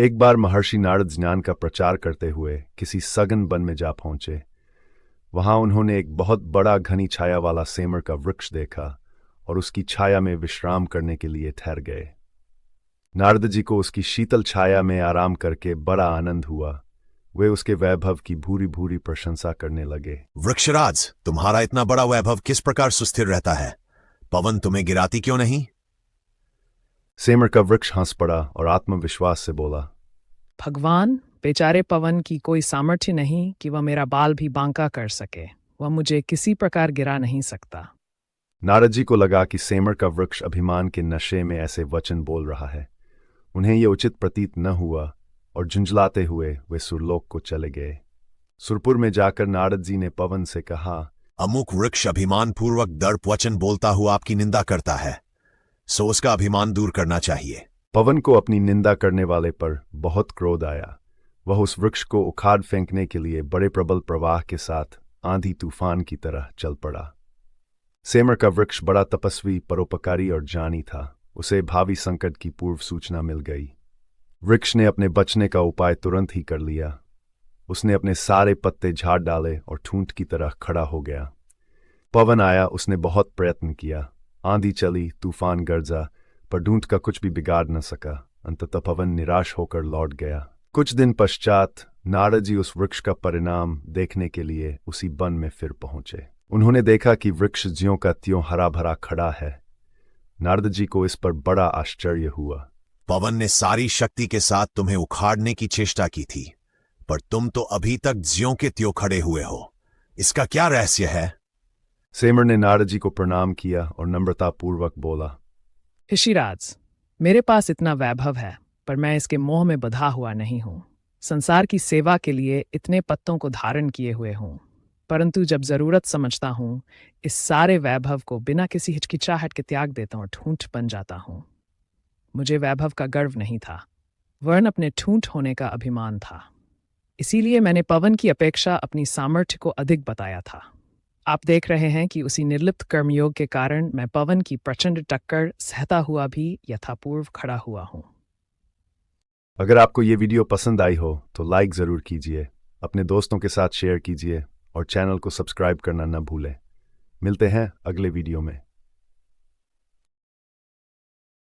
एक बार महर्षि नारद ज्ञान का प्रचार करते हुए किसी सघन वन में जा पहुंचे। वहां उन्होंने एक बहुत बड़ा घनी छाया वाला सेमर का वृक्ष देखा और उसकी छाया में विश्राम करने के लिए ठहर गए। नारद जी को उसकी शीतल छाया में आराम करके बड़ा आनंद हुआ। वे उसके वैभव की भूरी भूरी प्रशंसा करने लगे। वृक्षराज, तुम्हारा इतना बड़ा वैभव किस प्रकार सुस्थिर रहता है? पवन तुम्हें गिराती क्यों नहीं? सेमर का वृक्ष हंस पड़ा और आत्मविश्वास से बोला, भगवान, बेचारे पवन की कोई सामर्थ्य नहीं कि वह मेरा बाल भी बांका कर सके। वह मुझे किसी प्रकार गिरा नहीं सकता। नारद जी को लगा कि सेमर का वृक्ष अभिमान के नशे में ऐसे वचन बोल रहा है। उन्हें यह उचित प्रतीत न हुआ और झुंझलाते हुए वे सुरलोक को चले गए। सुरपुर में जाकर नारद जी ने पवन से कहा, अमुक वृक्ष अभिमान पूर्वक दर्प वचन बोलता हुआ आपकी निंदा करता है, सो उसका अभिमान दूर करना चाहिए। पवन को अपनी निंदा करने वाले पर बहुत क्रोध आया। वह उस वृक्ष को उखाड़ फेंकने के लिए बड़े प्रबल प्रवाह के साथ आंधी तूफान की तरह चल पड़ा। सेमर का वृक्ष बड़ा तपस्वी, परोपकारी और ज्ञानी था। उसे भावी संकट की पूर्व सूचना मिल गई। वृक्ष ने अपने बचने का उपाय तुरंत ही कर लिया। उसने अपने सारे पत्ते झाड़ डाले और ठूंठ की तरह खड़ा हो गया। पवन आया, उसने बहुत प्रयत्न किया। आंधी चली, तूफान गरजा, पर ढूंढ का कुछ भी बिगाड़ न सका। अंततः पवन निराश होकर लौट गया। कुछ दिन पश्चात नारद जी उस वृक्ष का परिणाम देखने के लिए उसी वन में फिर पहुंचे। उन्होंने देखा कि वृक्ष ज्यों का त्यों हरा भरा खड़ा है। नारद जी को इस पर बड़ा आश्चर्य हुआ। पवन ने सारी शक्ति के साथ तुम्हें उखाड़ने की चेष्टा की थी, पर तुम तो अभी तक ज्यों के त्यों खड़े हुए हो। इसका क्या रहस्य है? सेमर ने नारद जी को प्रणाम किया और नम्रतापूर्वक बोला, ऋषिराज, मेरे पास इतना वैभव है, पर मैं इसके मोह में बंधा हुआ नहीं हूं। संसार की सेवा के लिए इतने पत्तों को धारण किए हुए हूं, परंतु जब जरूरत समझता हूं, इस सारे वैभव को बिना किसी हिचकिचाहट के त्याग देता हूं और ठूंठ बन जाता हूं। मुझे वैभव का गर्व नहीं था, वरन अपने ठूंठ होने का अभिमान था। इसीलिए मैंने पवन की अपेक्षा अपनी सामर्थ्य को अधिक बताया था। आप देख रहे हैं कि उसी निर्लिप्त कर्मयोग के कारण मैं पवन की प्रचंड टक्कर सहता हुआ भी यथापूर्व खड़ा हुआ हूं। अगर आपको ये वीडियो पसंद आई हो तो लाइक ज़रूर कीजिए, अपने दोस्तों के साथ शेयर कीजिए और चैनल को सब्सक्राइब करना न भूलें। मिलते हैं अगले वीडियो में।